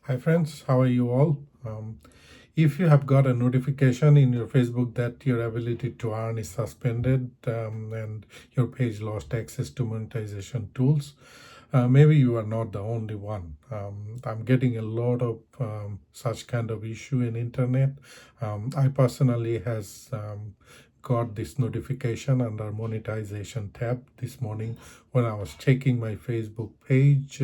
Hi friends, how are you all? If you have got a notification in your Facebook that your ability to earn is suspended and your page lost access to monetization tools, maybe you are not the only one. I'm getting a lot of such kind of issue in internet. I personally has got this notification under monetization tab this morning when I was checking my Facebook page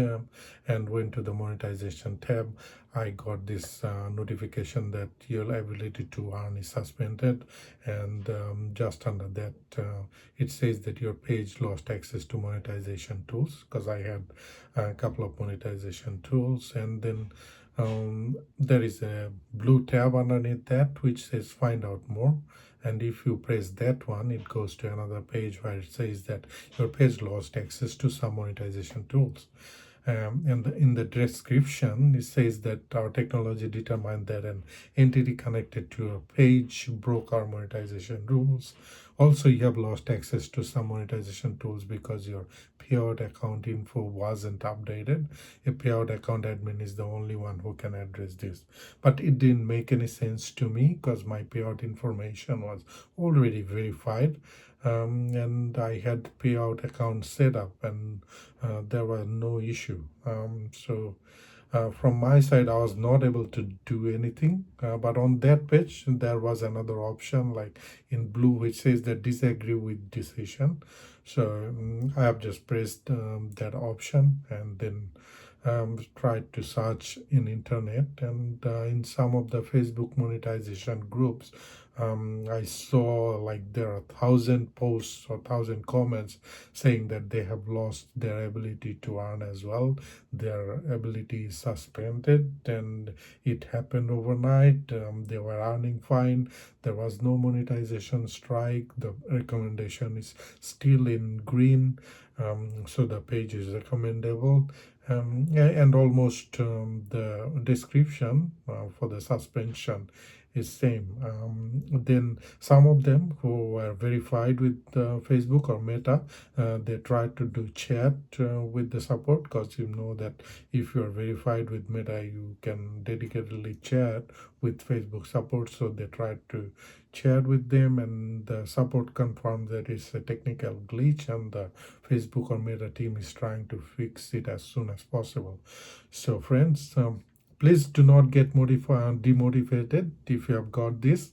and went to the monetization tab. I got this notification that your ability to earn is suspended, and just under that, it says that your page lost access to monetization tools because I had a couple of monetization tools, and then there is a blue tab underneath that which says find out more. And if you press that one, it goes to another page where it says that your page lost access to some monetization tools. And in the description, it says that our technology determined that an entity connected to your page broke our monetization rules. Also, you have lost access to some monetization tools because your payout account info wasn't updated. A payout account admin is the only one who can address this. But it didn't make any sense to me because my payout information was already verified. And I had payout account set up, and there was no issue. From my side, I was not able to do anything. But on that page, there was another option, like in blue, which says that disagree with decision. So I have just pressed that option and then tried to search in internet, and in some of the Facebook monetization groups, I saw like there are 1,000 posts or 1,000 comments saying that they have lost their ability to earn as well. Their ability is suspended, and it happened overnight. They were earning fine. There was no monetization strike. The recommendation is still in green, so the page is recommendable. And almost the description for the suspension is same. Then some of them who were verified with Facebook or Meta, they tried to do chat with the support, because you know that if you are verified with Meta, you can dedicatedly chat with Facebook support. So they tried to chat with them, and the support confirmed that it's a technical glitch, and the Facebook or Meta team is trying to fix it as soon as possible. So friends, please do not get demotivated if you have got this.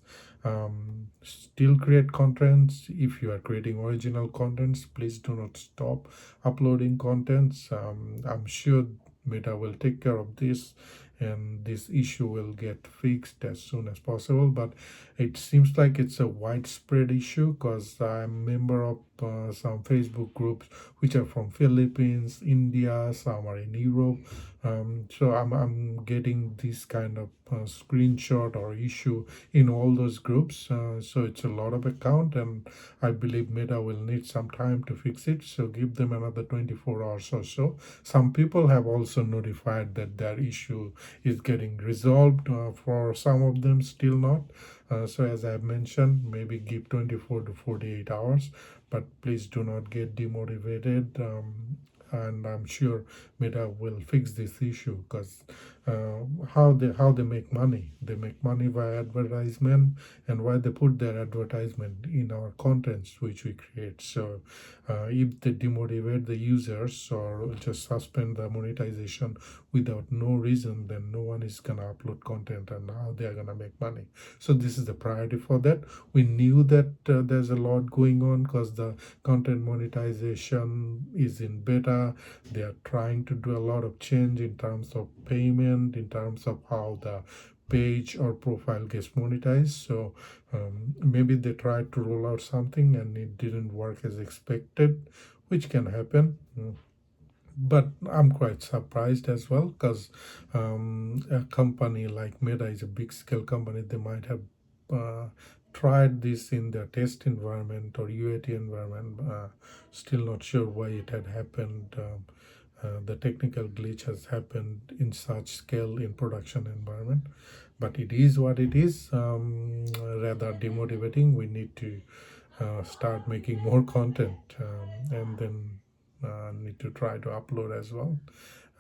Still create contents. If you are creating original contents, please do not stop uploading contents. I'm sure Meta will take care of this, and this issue will get fixed as soon as possible. But it seems like it's a widespread issue, because I'm a member of some Facebook groups which are from Philippines, India, some are in Europe. So I'm getting this kind of screenshot or issue in all those groups. So it's a lot of account, and I believe Meta will need some time to fix it. So give them another 24 hours or so. Some people have also notified that their issue is getting resolved. For some of them, still not. So as I have mentioned, maybe give 24 to 48 hours, but please do not get demotivated. And I'm sure Meta will fix this issue, because how they make money. They make money via advertisement, and why they put their advertisement in our contents which we create. So if they demotivate the users or just suspend the monetization without no reason, then no one is gonna upload content, and how they are gonna make money. So this is the priority for that. We knew that there's a lot going on, because the content monetization is in beta. They are trying to do a lot of change in terms of payment, in terms of how the page or profile gets monetized. So maybe they tried to roll out something and it didn't work as expected, which can happen. But I'm quite surprised as well, because a company like Meta is a big scale company. They might have tried this in their test environment or UAT environment. Still not sure why it had happened. The technical glitch has happened in such scale in production environment, but it is what it is. Rather demotivating. We need to start making more content, and then need to try to upload as well.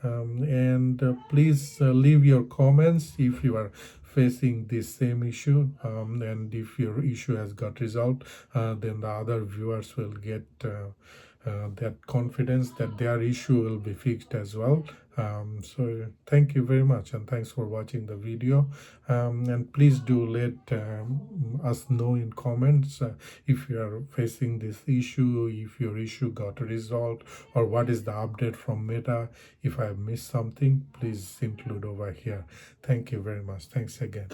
And please leave your comments if you are facing this same issue, and if your issue has got resolved, then the other viewers will get that confidence that their issue will be fixed as well. So thank you very much, and thanks for watching the video. And please do let us know in comments if you are facing this issue, if your issue got resolved, or what is the update from Meta. If I have missed something, please include over here. Thank you very much. Thanks again.